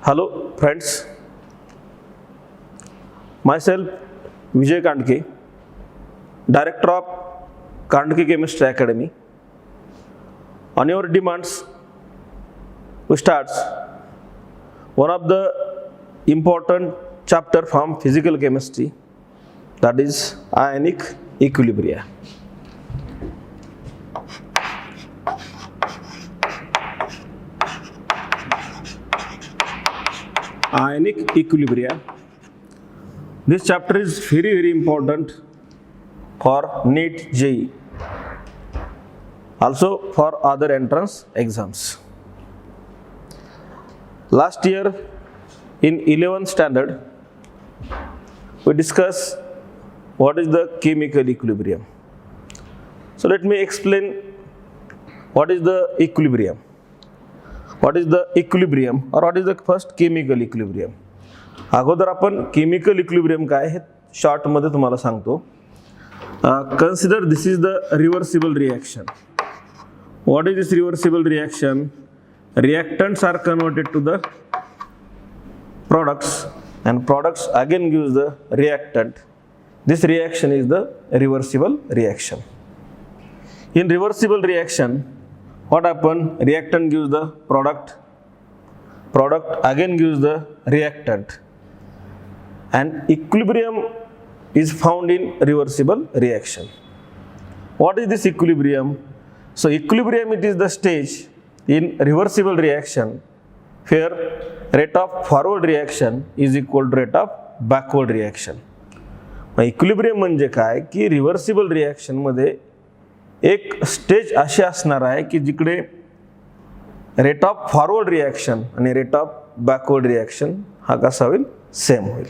Hello friends, myself Vijay Kandke, Director of Kandke Chemistry Academy. On your demands, we start one of the important chapter from physical chemistry, that is ionic equilibria. Ionic equilibria. This chapter is very important for NEET JEE, also for other entrance exams. Last year in 11th standard we discussed what is the chemical equilibrium. So let me explain what is the equilibrium. What is the equilibrium or what is the first chemical equilibrium. अगोदर आपण chemical equilibrium काय हे short मध्ये तुम्हाला सांगतो. Consider this is the reversible reaction. What is this reversible reaction? Reactants are converted to the products and products again gives the reactant. This reaction is the reversible reaction. In reversible reaction, what happen? Reactant gives the product again gives the reactant, and equilibrium is found in reversible reaction. What is this equilibrium? So equilibrium, it is the stage in reversible reaction where rate of forward reaction is equal to rate of backward reaction. Equilibrium म्हणजे काय की reversible reaction मध्ये एक stage अशी असणार आहे की जिकडे रेट ऑफ फॉरवर्ड रिॲक्शन आणि रेट ऑफ बॅकवर्ड रिॲक्शन हा कसा होईल, सेम होईल.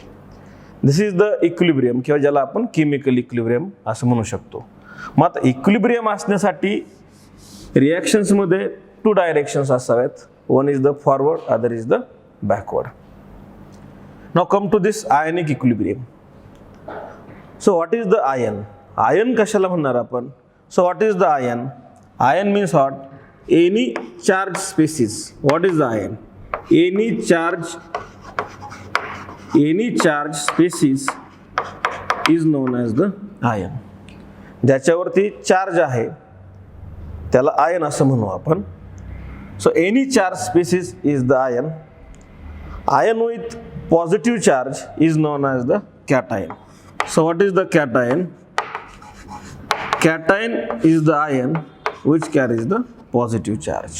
दिस इज द इक्विलिब्रियम किंवा ज्याला आपण केमिकल इक्विलिब्रियम असं म्हणू शकतो. मग आता इक्विलिब्रियम असण्यासाठी रिॲक्शन्स मध्ये टू डायरेक्शन्स असावेत. One is the forward, other is the backward. Now come to this ionic equilibrium. So what is the ion? Ion कशाला म्हणणार आपण? So what is the ion? Ion means what? Any charge species. What is the ion? Any charge species is known as the ion. ज्याच्यावरती charge आहे त्याला ion असं म्हणू आपण. So any charge species is the ion. Ion with positive charge is known as the cation. So what is the cation? Cation is the ion which carries the positive charge.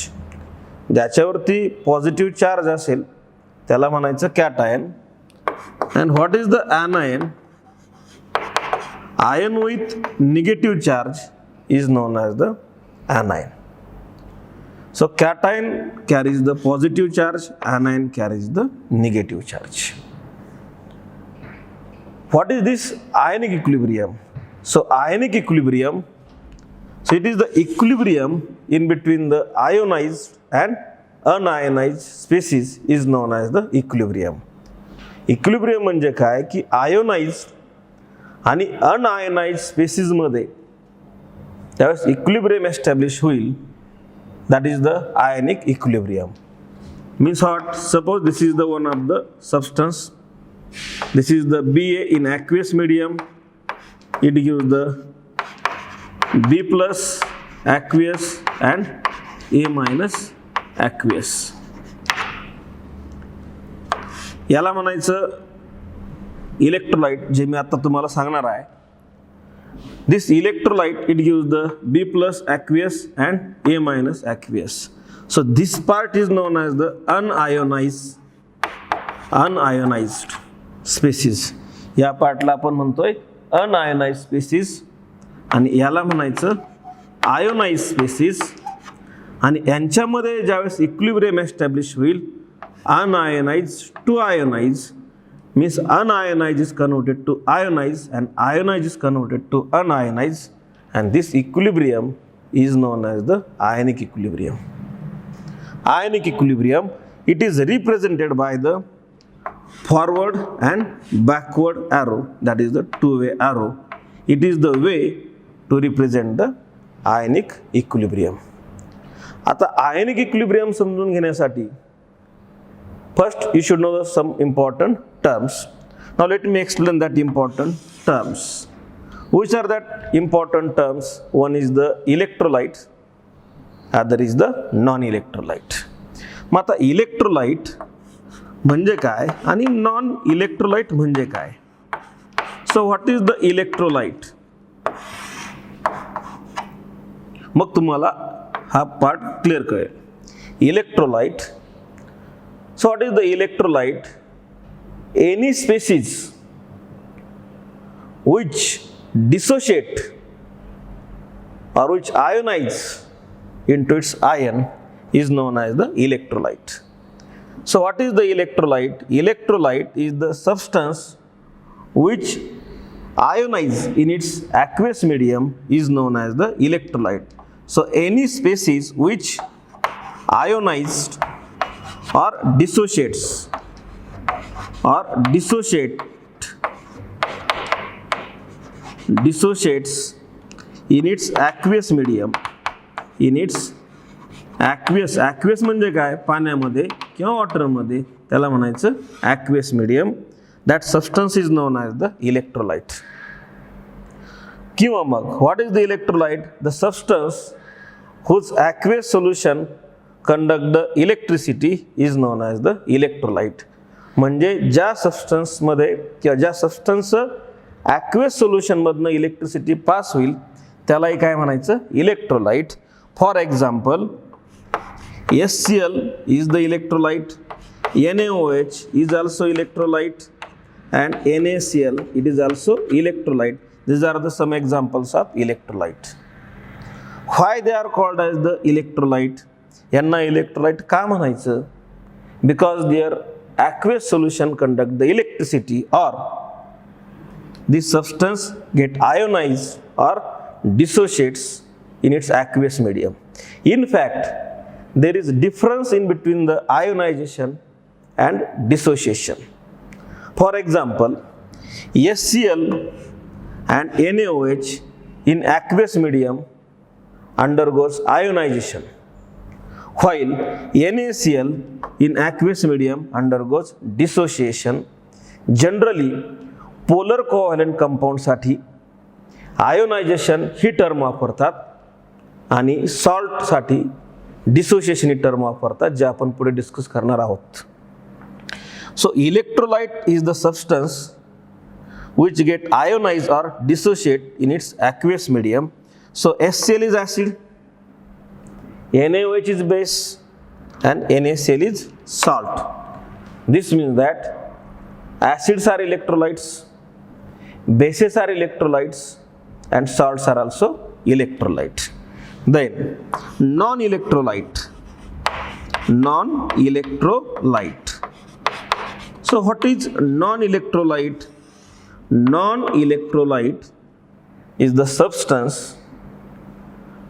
ज्याच्यावरती positive charge असेल त्याला म्हणायचं cation. and what is the anion? Ion with negative charge is known as the anion. So cation carries the positive charge, anion carries the negative charge. What is this ionic equilibrium? So ionic equilibrium, so it is the equilibrium in between the ionized and unionized species is known as the equilibrium. Equilibrium म्हणजे काय की ionised आणि unionised spaces मध्ये त्यावेळेस equilibrium establish होईल. That is the ionic equilibrium. Means what? Suppose this is the one of the substance. This is the BA in aqueous medium. It gives the B plus aqueous and A minus aqueous. याला म्हणायचं electrolyte, जे मी आता तुम्हाला सांगणार आहे. This electrolyte it gives the B plus aqueous and A minus aqueous. So this part is known as the unionized species. या पार्टला आपण म्हणतोय unionised spaces आणि याला म्हणायचं आयोनाइज्ड स्पेसिस. आणि यांच्यामध्ये ज्यावेळेस इक्विलिब्रियम एस्टॅब्लिश होईल, unionised to ionise means unionise is converted to ionise and ionise is converted to unionise, and this equilibrium is known as the ionic equilibrium. Ionic equilibrium it is represented by the forward and backward arrow, that is the two-way arrow. It is the way to represent the ionic equilibrium. आता ionic equilibrium समजून घेण्यासाठी First, you should know some important terms. Now let me explain that important terms. Which are that important terms? One is the electrolyte, other is the non-electrolyte. मग आता electrolyte म्हणजे काय आणि non electrolyte म्हणजे काय? So what is the electrolyte? मग तुम्हाला हा part clear कळेल. Electrolyte. So what is the electrolyte? Any species which dissociate or which ionize into its ion is known as the electrolyte. So what is the electrolyte? Electrolyte is the substance which ionize in its aqueous medium is known as the electrolyte. So any species which ionized or dissociates in its aqueous medium, aqueous म्हणजे काय? पाण्यामध्ये किंवा वॉटरमध्ये, त्याला म्हणायचं aqueous medium. That substance is known as the electrolyte. किंवा मग what is the electrolyte? The substance whose aqueous solution conduct the electricity is known as the electrolyte. म्हणजे ज्या सबस्टन्समध्ये किंवा ज्या सबस्टन्स aqueous solution मधनं इलेक्ट्रिसिटी पास होईल त्यालाही काय म्हणायचं? Electrolyte. For example HCl is the electrolyte, NaOH is also electrolyte, and NaCl it is also electrolyte. These are the some examples of electrolyte. Why they are called as the electrolyte? यांना electrolyte का म्हणायचं? Because their aqueous solution conduct the electricity, or this substance get ionized or dissociates in its aqueous medium. In fact, there is difference in between the ionization and dissociation. For example, HCl and NaOH in aqueous medium undergoes ionization, while NaCl in aqueous medium undergoes dissociation. Generally, polar covalent compound साठी ionization ही term वापरतात आणि salt साठी dissociation ही term वापरतात, जे आपण पुढे discuss करणार आहोत. So electrolyte is the substance which get ionized or dissociate in its aqueous medium. So HCl is acid, NaOH is base, and NaCl is salt. This means that acids are electrolytes, bases are electrolytes, and salts are also electrolyte. Then non-electrolyte. So what is non-electrolyte? Non-electrolyte is the substance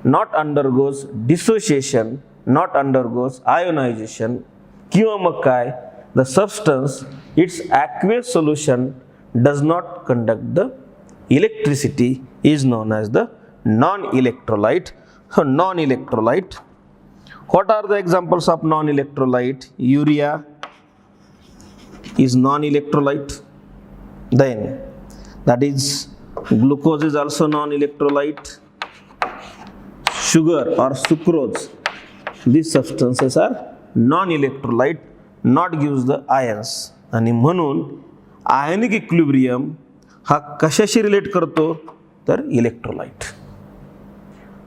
not undergoes dissociation, not undergoes ionization. किंवा मग काय? The substance its aqueous solution does not conduct the electricity is known as the non-electrolyte. So non-electrolyte. What are the examples of non-electrolyte? Urea is non-electrolyte. Then that is glucose is also non-electrolyte. Sugar or sucrose, these substances are non-electrolyte, not gives the ions. आणि म्हणून ionic equilibrium हा कशाशी relate करतो? तर electrolyte.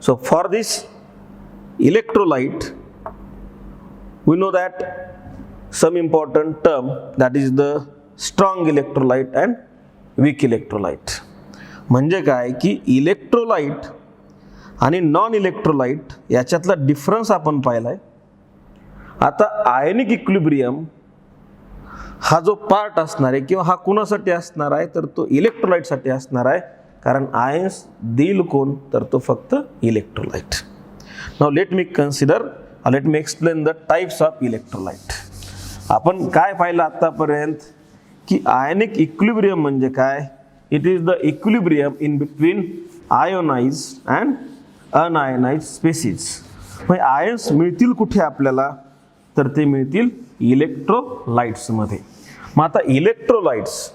So for this electrolyte we know that some important term, that is the strong electrolyte and weak electrolyte. म्हणजे काय की electrolyte आणि non electrolyte याच्यातला डिफरन्स आपण पाहिलाय. आता आयनिक इक्विलिब्रियम हा जो पार्ट असणार आहे किंवा हा कुणासाठी असणार आहे तर तो इलेक्ट्रोलाइटसाठी असणार आहे, कारण आयन्स देईल कोण तर तो फक्त electrolyte. Now let me explain the types of electrolyte. आपण काय पाहिलं आतापर्यंत की आयनिक इक्विलिब्रियम म्हणजे काय? It is the equilibrium in between ionised and unionised species. म्हणजे आयन्स मिळतील कुठे आपल्याला तर ते मिळतील इलेक्ट्रोलाइट्स मध्ये. मग आता electrolytes,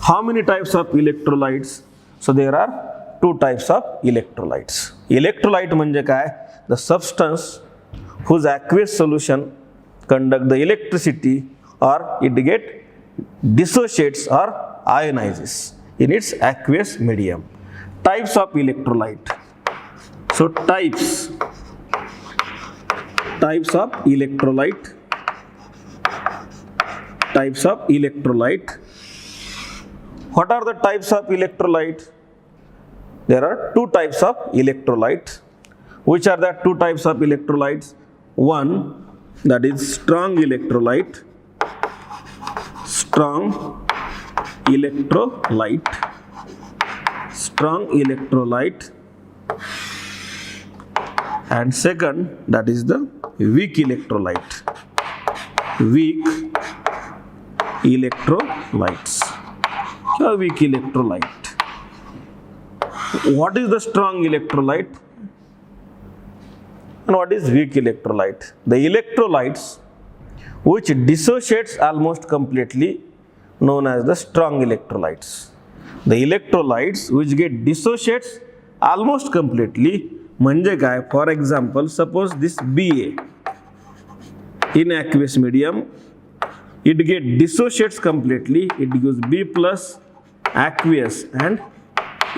how many types of electrolytes? So there are 2 types of electrolytes. Electrolyte म्हणजे काय? The substance whose aqueous solution conduct the electricity or it get dissociates or ionizes in its aqueous medium. Types of electrolyte. So types of electrolyte. Types of electrolyte. What are the types of electrolyte? There are 2 types of electrolyte. Which are the 2 types of electrolytes? One, that is strong electrolyte. Strong electrolyte. Strong electrolyte. And second, that is the weak electrolyte. Weak electrolytes. Weak electrolyte. What is the strong electrolyte? And what is weak electrolyte? The electrolytes which dissociates almost completely known as the strong electrolytes. The electrolytes which get dissociates almost completely म्हणजे काय? For example, suppose this Ba in aqueous medium, it get dissociates completely, it gives B plus aqueous and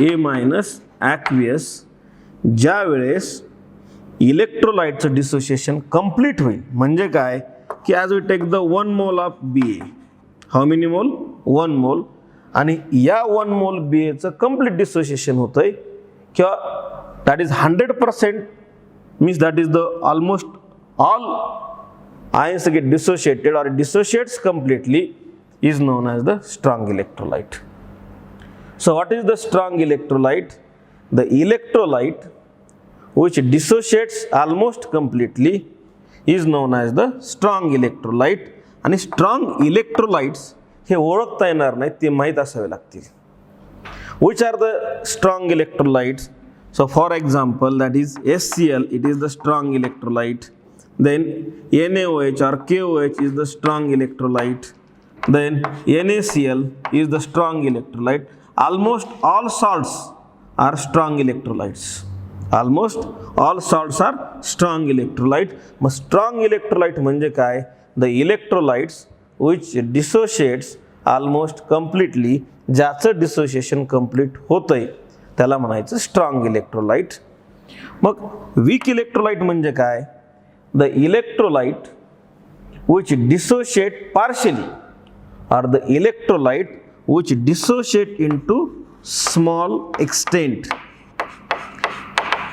A minus aqueous. ज्या वेळेस इलेक्ट्रोलाइटचं dissociation complete होईल म्हणजे काय की as we take the 1 mole of Ba, how many mole? 1 mole. आणि या 1 mole Baचं complete dissociation होतंय किंवा that is 100% means that is the almost all ions get dissociated और dissociates completely is known as the strong electrolyte. So what is the strong electrolyte? The electrolyte which dissociates almost completely is known as the strong electrolyte. आणि strong electrolytes हे ओळखता येणार नाही, ते माहीत असावे लागतील. Which are the strong electrolytes? So for example, that is HCl, it is the strong electrolyte. Then NaOH or KOH is the strong electrolyte. Then NaCl is the strong electrolyte. Almost all salts are strong electrolytes. Almost all salts are strong electrolyte. Mug strong electrolyte म्हणजे काय? The electrolytes which dissociates almost completely, ज्याचं dissociation complete होतंय त्याला म्हणायचं strong electrolyte. मग weak electrolyte म्हणजे काय? The electrolyte which dissociate partially or the electrolyte which dissociate into small extent.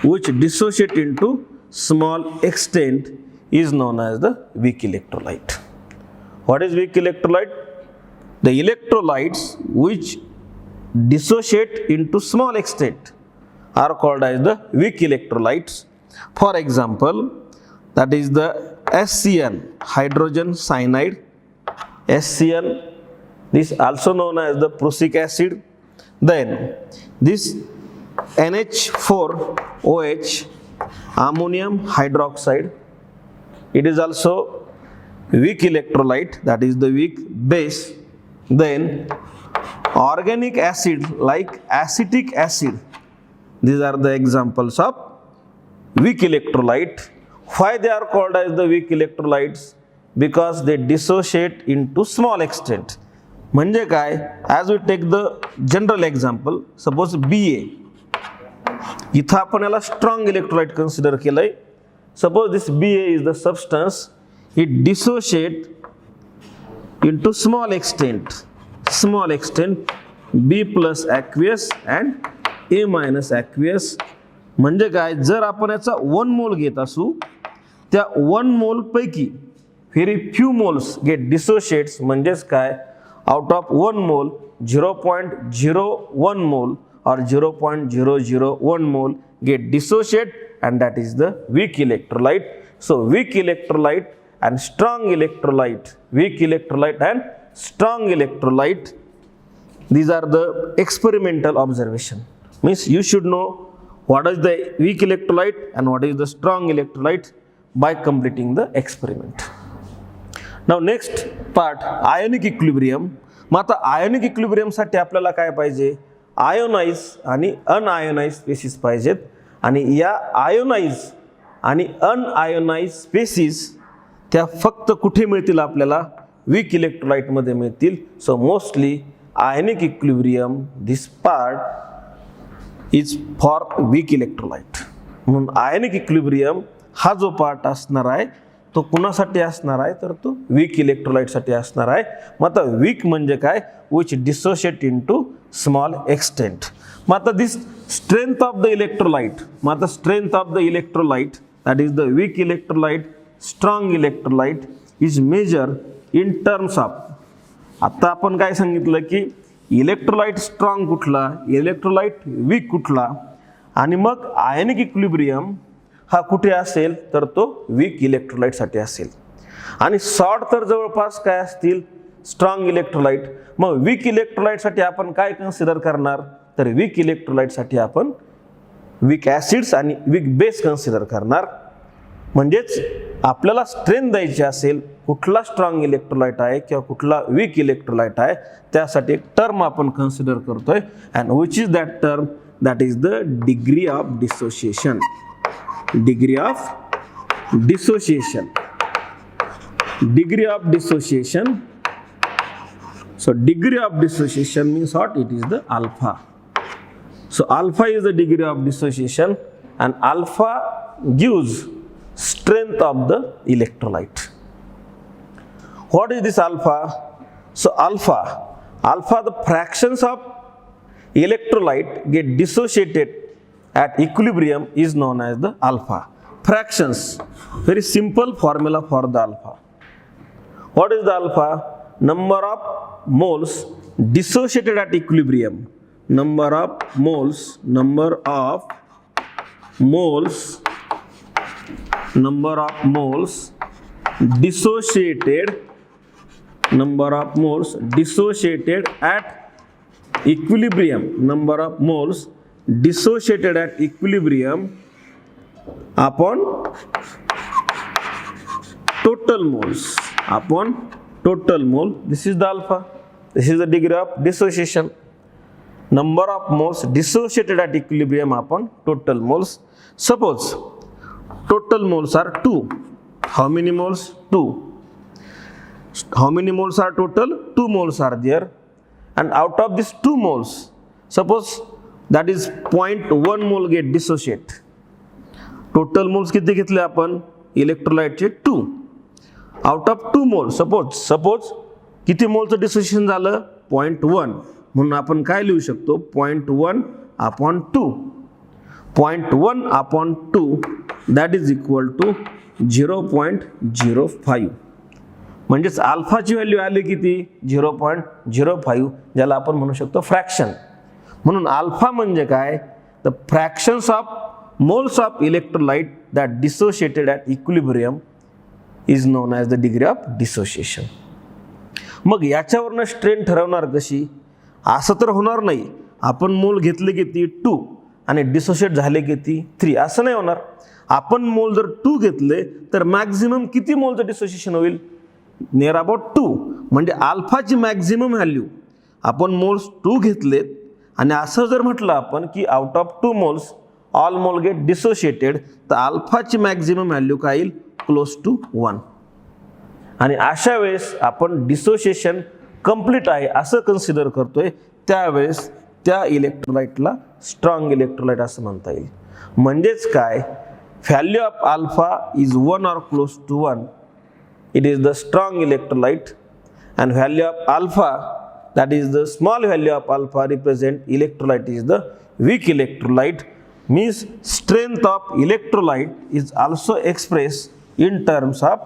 Which dissociate into small extent is known as the weak electrolyte. What is weak electrolyte? The electrolytes which dissociate into small extent are called as the weak electrolytes. For example, that is the HCN, hydrogen cyanide. HCN, this also known as the prussic acid. Then this NH4OH, ammonium hydroxide, it is also weak electrolyte, that is the weak base. Then organic acid like acetic acid, these are the examples of weak electrolyte. Why they are called as the weak electrolytes? Because they dissociate into small extent. म्हणजे काय? As we take the general example, suppose Ba, इथं आपण याला strong electrolyte consider केलंय. Suppose this Ba is the substance, it dissociate into small extent B plus aqueous and A minus aqueous. म्हणजे काय? जर आपण याचा 1 मोल घेत असू, त्या 1 मोल पैकी very few moles get dissociates. म्हणजेच काय? Out of 1 mole 0.01 mole or 0.001 mole get dissociate, and that is the weak electrolyte. So weak electrolyte and strong electrolyte, weak electrolyte and strong electrolyte, these are the experimental observation. Means you should know what is the weak electrolyte and what is the strong electrolyte by completing the experiment. नाव next part ionic equilibrium. मग आता ionic इक्विलिब्रियमसाठी आपल्याला काय पाहिजे, ionise आणि un-ionised spaces पाहिजेत. आणि या आयोनाइज आणि अनआयोनाइज स्पेसिस त्या फक्त कुठे मिळतील आपल्याला, वीक इलेक्ट्रोलाइटमध्ये मिळतील. So mostly ionic equilibrium this part is for weak electrolyte. म्हणून आयोनिक इक्विलिब्रियम हा जो पार्ट असणार आहे तो कुणासाठी असणार आहे, तर तो वीक इलेक्ट्रोलाइटसाठी असणार आहे. मग आता वीक म्हणजे काय, which dissociate into small extent. मग आता this strength of the electrolyte, मग आता strength of the electrolyte that is the weak electrolyte, strong electrolyte is measure in terms of. आता आपण काय सांगितलं की इलेक्ट्रोलाइट स्ट्रॉंग कुठला, इलेक्ट्रोलाइट वीक कुठला, आणि मग आयोनिक इक्विलिब्रियम हा कुठे असेल, तर तो वीक इलेक्ट्रोलाइटसाठी असेल. आणि सॉर्ट तर जवळपास काय असतील, स्ट्रॉंग इलेक्ट्रोलाइट. मग वीक इलेक्ट्रोलाइटसाठी आपण काय कन्सिडर करणार, तर वीक इलेक्ट्रोलाइटसाठी आपण वीक ॲसिड्स आणि वीक बेस कन्सिडर करणार. म्हणजेच आपल्याला स्ट्रेंथ द्यायची असेल कुठला स्ट्रॉंग इलेक्ट्रोलाइट आहे किंवा कुठला वीक इलेक्ट्रोलाइट आहे, त्यासाठी एक टर्म आपण कन्सिडर करतोय. And which is that term, that is the degree of dissociation. Degree of dissociation. Degree of dissociation. So degree of dissociation means what? It is the alpha. So alpha is the degree of dissociation, and alpha gives strength of the electrolyte. What is this alpha? So alpha the fractions of electrolyte get dissociated at equilibrium is known as the alpha. Fractions, very simple formula for the alpha. What is the alpha? Number of moles dissociated at equilibrium. Number of moles dissociated at equilibrium. Number of moles dissociated at equilibrium upon total moles. This is the alpha. This is the degree of dissociation. Number of moles dissociated at equilibrium upon total moles. Suppose total moles are 2. How many moles? 2. How many moles are total? 2 moles are there. And out of these 2 moles, suppose that is 0.1 mole get dissociate. Total moles किती घेतले आपण इलेक्ट्रोलाइटचे 2. Out of 2 mole suppose किती मोलचं dissociation झालं 0.1. म्हणून आपण काय लिहू शकतो 0.1 upon 2. 0.1 upon 2 that is equal to 0.05. म्हणजेच अल्फाची व्हॅल्यू आली किती 0.05, ज्याला आपण म्हणू शकतो फ्रॅक्शन. म्हणून अल्फा म्हणजे काय, the fractions of moles of electrolyte that dissociated at equilibrium is known as the degree of dissociation. मग याच्यावरनं स्ट्रेंथ ठरवणार कशी, असं तर होणार नाही आपण मोल घेतले किती 2 आणि डिसोशिएट झाले किती 3, असं नाही होणार. आपण मोल जर 2 घेतले तर मॅक्झिमम किती मोलचं डिसोसिएशन होईल, नियर अबाउट 2. म्हणजे अल्फाची मॅक्झिमम व्हॅल्यू आपण मोल्स 2 घेतलेत आणि असं जर म्हटलं आपण की out of 2 moles all mole gate dissociated, तर अल्फाची मॅक्झिमम व्हॅल्यू काय येईल क्लोज टू 1. आणि अशा वेळेस आपण डिसोशिएशन कंप्लीट आहे असं कन्सिडर करतोय, त्यावेळेस त्या इलेक्ट्रोलाइटला स्ट्रॉंग इलेक्ट्रोलाइट असं म्हणता येईल. म्हणजेच काय, value of alpha is 1 or close to 1, it is the strong electrolyte, and value of alpha, that is the small value of alpha represent electrolyte is the weak electrolyte. Means strength of electrolyte is also expressed in terms of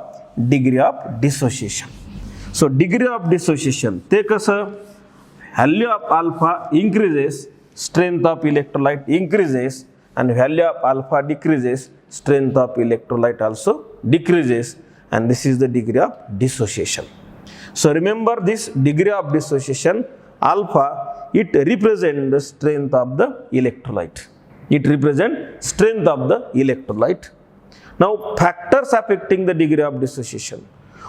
degree of dissociation. So degree of dissociation ते कसं, value of alpha increases, strength of electrolyte increases, and value of alpha decreases, strength of electrolyte also decreases, and this is the degree of dissociation. So remember this degree of dissociation alpha, it represents the strength of the electrolyte. It represents strength of the electrolyte. Now factors affecting the degree of dissociation.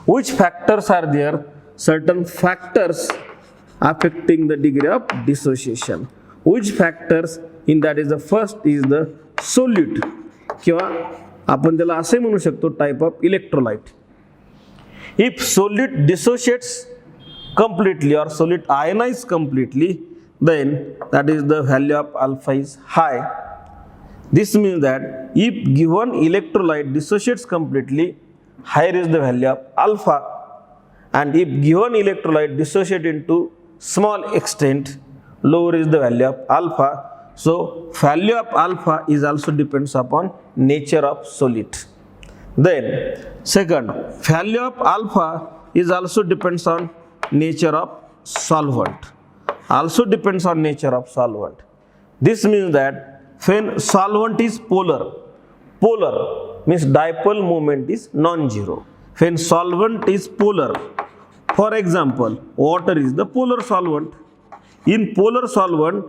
Which factors are there? Certain factors affecting the degree of dissociation. Which factors? In that is the first is the solute किंवा आपण त्याला असे म्हणू शकतो type of electrolyte. If solute dissociates completely or solute ionizes completely, then that is the value of alpha is high. This means that if given electrolyte dissociates completely, higher is the value of alpha, and if given electrolyte dissociate into small extent, lower is the value of alpha. So value of alpha is also depends upon nature of solute. Then second, value of alpha is also depends on nature of solvent. Also depends on nature of solvent. This means that when solvent is polar means dipole moment is non-zero. When solvent is polar, for example, water is the polar solvent. In polar solvent,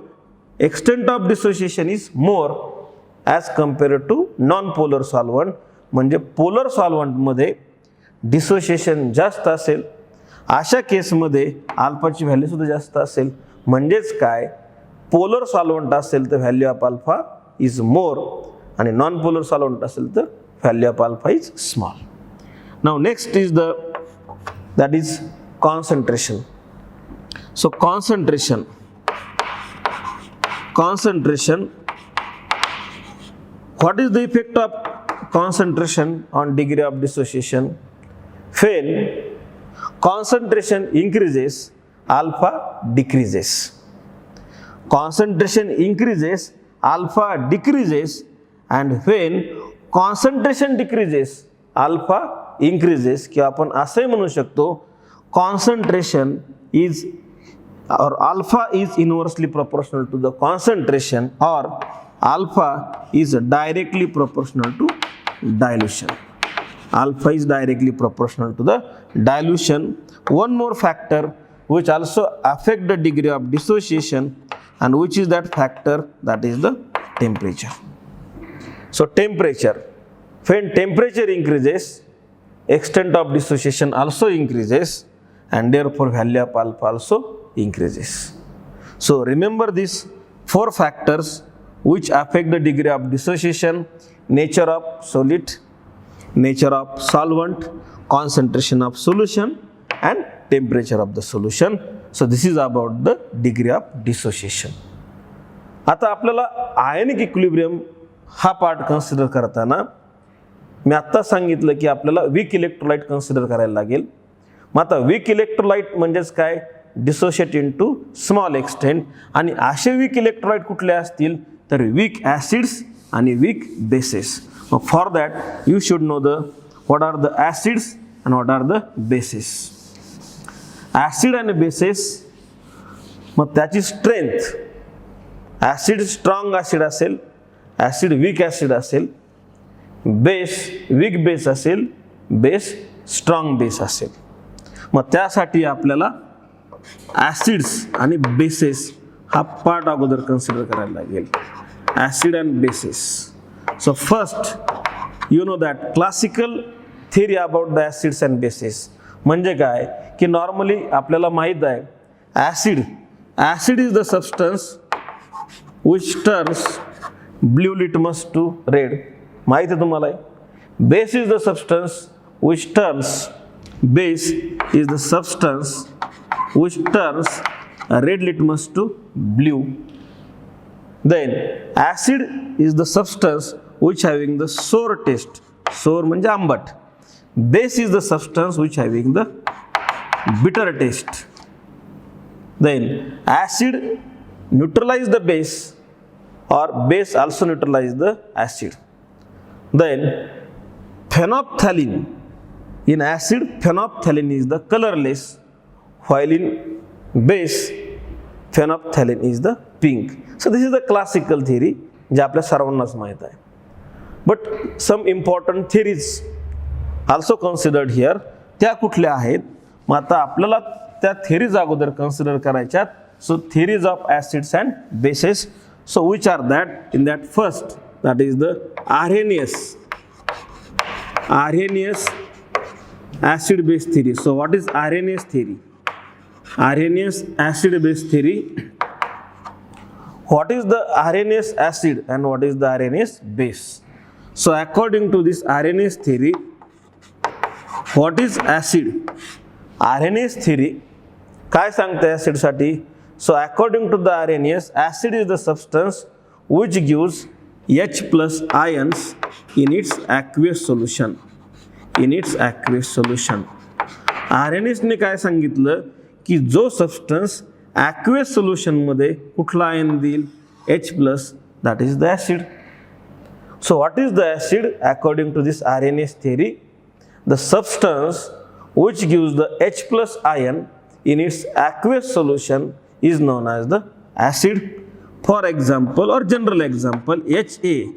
extent of dissociation is more as compared to non-polar solvent. म्हणजे polar सॉल्व्हंटमध्ये dissociation जास्त असेल, अशा केसमध्ये अल्फाची value सुद्धा जास्त असेल. म्हणजेच काय, पोलर सॉल्व्हंट असेल तर value of alpha is more आणि नॉन पोलर सॉल्व्हंट असेल तर value of alpha is small. Now next is that is concentration. So concentration, what is the effect of concentration on degree of dissociation? When concentration increases, alpha decreases. Concentration increases, alpha decreases, and when concentration decreases, alpha increases. किंवा आपण असे म्हणू शकतो concentration is or alpha is inversely proportional to the concentration, or alpha is directly proportional to dilution. Alpha is directly proportional to the dilution. One more factor which also affect the degree of dissociation, and which is that factor, that is the temperature. So temperature, when temperature increases, extent of dissociation also increases, and therefore value of alpha also increases. So remember these four factors which affect the degree of dissociation: nature of solute, nature of solvent, concentration of solution, and temperature of the solution. So this is about the degree of dissociation. आता आपल्याला ionic equilibrium हा part consider करताना मी आत्ता सांगितलं की आपल्याला weak electrolyte consider करायला लागेल. मग आता वीक इलेक्ट्रोलाइट म्हणजेच काय, डिसोशिएट इनटू स्मॉल एक्सटेंट. आणि असे वीक इलेक्ट्रोलाइट कुठले असतील तर वीक ॲसिड्स आणि वीक बेसेस. मग for that you should know the what are the acids and what are the bases. Acid आणि बेसेस, मग त्याची स्ट्रेंथ, ॲसिड स्ट्रॉंग ॲसिड असेल, ॲसिड वीक ॲसिड असेल, बेस वीक बेस असेल, base strong base असेल. मग त्यासाठी आपल्याला ॲसिड्स आणि बेसेस हा पार्ट अगोदर कन्सिडर करायला लागेल. Acid and bases. So first you know that classical theory about the acids and bases म्हणजे काय की नॉर्मली आपल्याला माहीत आहे acid is the substance which turns blue litmus to red. माहीत आहे तुम्हाला. Base is the substance which turns red litmus to blue. Then acid is the substance which having the sour taste. Sour म्हणजे आंबट. Base is the substance which having the bitter taste. Then acid neutralize the base, or base also neutralize the acid. Then phenolphthalein. In acid, phenolphthalein is the colorless, while in base, phenolphthalein is the pink. So this is the classical theory जे आपल्या सर्वांनाच माहीत आहे. But some important theories also considered here. त्या कुठल्या आहेत? मग आता आपल्याला त्या theories अगोदर consider करायच्यात. So theories of acids and bases. So which are that? In that first, that is the Arrhenius acid base theory. So what is Arrhenius theory? Arrhenius acid base theory. What is the Arrhenius acid and what is the Arrhenius base? So according to this Arrhenius theory, what is acid? Arrhenius theory काय सांगते acid साठी? So according to the Arrhenius, acid is the substance which gives H plus ions in its aqueous solution. In its aqueous solution. Arrhenius ने काय सांगितलं की जो substance aqueous solution मध्ये कुठला आयन देईल? H plus, that is the acid. So what is the acid according to this Arrhenius theory? The substance which gives the H plus ion in its aqueous solution is known as the acid. For example or general example, HA.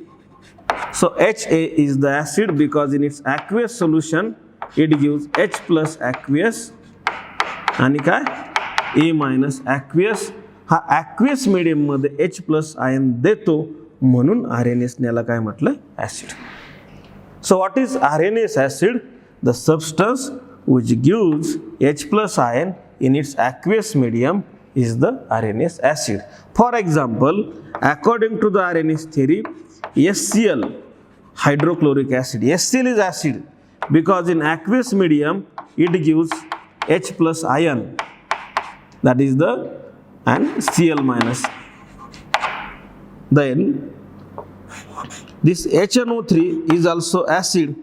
So HA is the acid because in its aqueous solution it gives H plus aqueous आणि काय A minus aqueous. हा aqueous medium मध्ये H plus ion देतो म्हणून Arrhenius ने याला काय म्हटलं? Acid. So what is Arrhenius acid? The substance which gives H plus ion in its aqueous medium is the Arrhenius acid. For example, according to the Arrhenius theory, HCl, hydrochloric acid. HCl is acid because in aqueous medium it gives H plus ion, that is the and Cl minus. Then this HNO3 is also acid.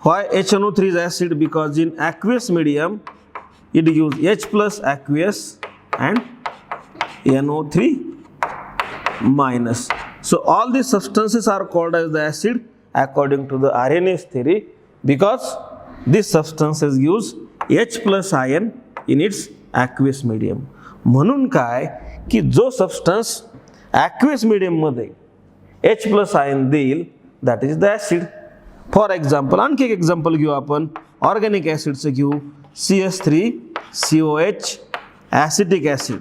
Why HNO3 is acid? Because in aqueous medium it gives H plus aqueous and NO3 minus. So all these substances are called as the acid according to the Arrhenius theory because these substances use H plus ion in its aqueous medium. म्हणून काय की जो substance aqueous medium मध्ये H plus ion देईल that is the acid. For example, आणखी एक example घेऊ आपण ऑर्गॅनिक ॲसिडचं घेऊ CH3COH acetic acid.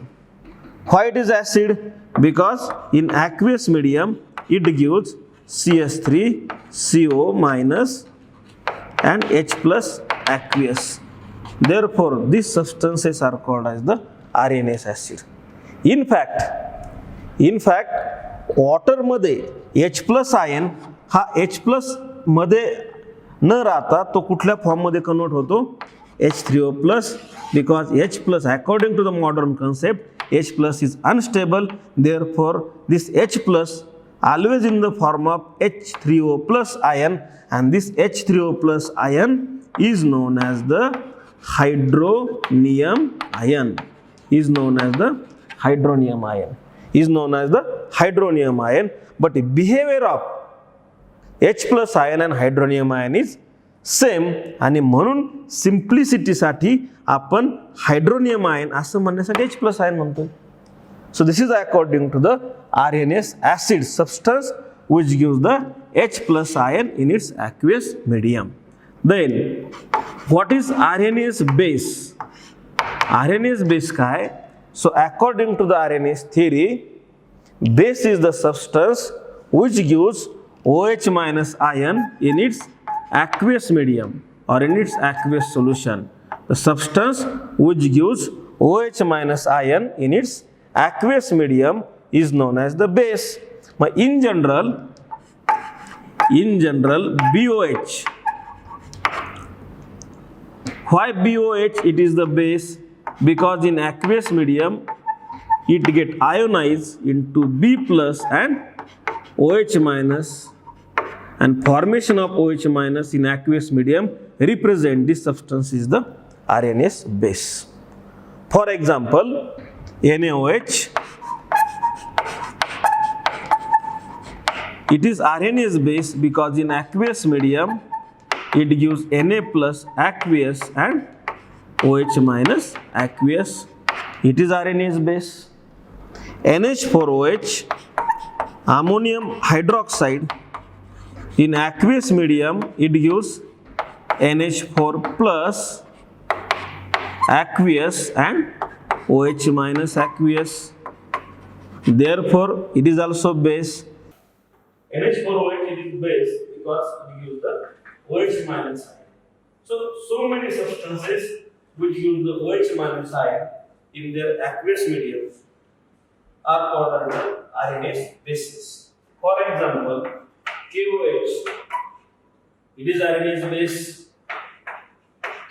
Why it is acid? Because in aqueous medium it gives CH3CO minus and H plus aqueous. Therefore these substances are called as the Arrhenius acid. In fact water मध्ये H plus ion हा H plus मध्ये न राहता तो कुठल्या form मध्ये convert होतो? H3O plus, because H plus according to the modern concept H plus is unstable, therefore this H plus always in the form of H3O plus ion, and this H3O plus ion is known as the hydronium ion. Is known as the hydronium ion. Is known as the hydronium ion. But the behavior of H plus ion and hydronium ion is same, आणि म्हणून simplicity साठी आपण hydronium ion असं म्हणण्यासाठी H plus ion म्हणतो. So this is according to the Arrhenius acid substance which gives the H plus ion in its aqueous medium. Then what is Arrhenius base? Arrhenius base काय? So according to the Arrhenius theory, base is the substance which gives OH minus ion in its aqueous medium or in its aqueous solution. The substance which gives OH minus ion in its aqueous medium is known as the base. But in general BOH. Why BOH it is the base? Because in aqueous medium it get ionized into B plus and OH minus, and formation of OH minus in aqueous medium represent this substance is the Arrhenius base. For example, NaOH, it is Arrhenius base because in aqueous medium it gives Na plus aqueous and OH minus aqueous. It is Arrhenius base. NH4OH, ammonium hydroxide, in aqueous medium it gives NH4 plus aqueous and OH minus aqueous. Therefore it is also base. NH4OH it is base because it gives the OH minus ion. So many substances which use the OH minus ion in their aqueous medium are called as the RNase bases. For example, KOH, it is RNase base.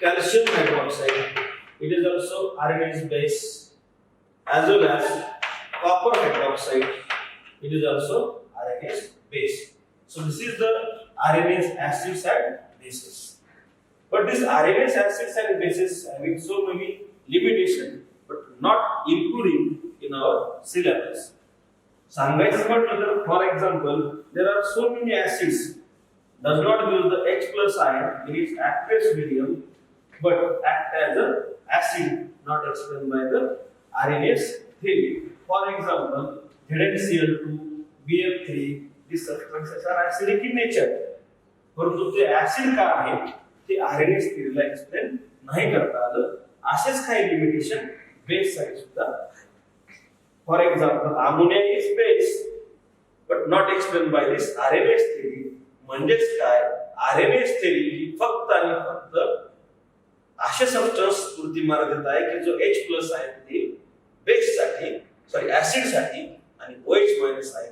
Calcium hydroxide, it is also RNase base, as well as copper hydroxide, it is also RNase base. So this is the RNase acids and bases. But this RNase acids and bases having so many limitations, but not including in our syllabus. सांगायचं म्हटलं तर for example, there are so many acids does not use the H plus ion in its aqueous medium, but act as an acid not explained by the RNase theory. For example, ZnCl2, BF3, these substances are acidic in nature. परंतु ते acid का आहे ते RNase theory explain नाही करता आलं. असेच काही लिमिटेशन बेस साठी सुद्धा. For example, ammonia is base but not explain by this RNase theory. म्हणजेच काय, RNase theory ही फक्त आणि फक्त असे सबस्टन्स पुरती मर्यादित आहे की जो H प्लस आहे ते बेस साठी ऍसिड साठी आणि OH मायनस आहे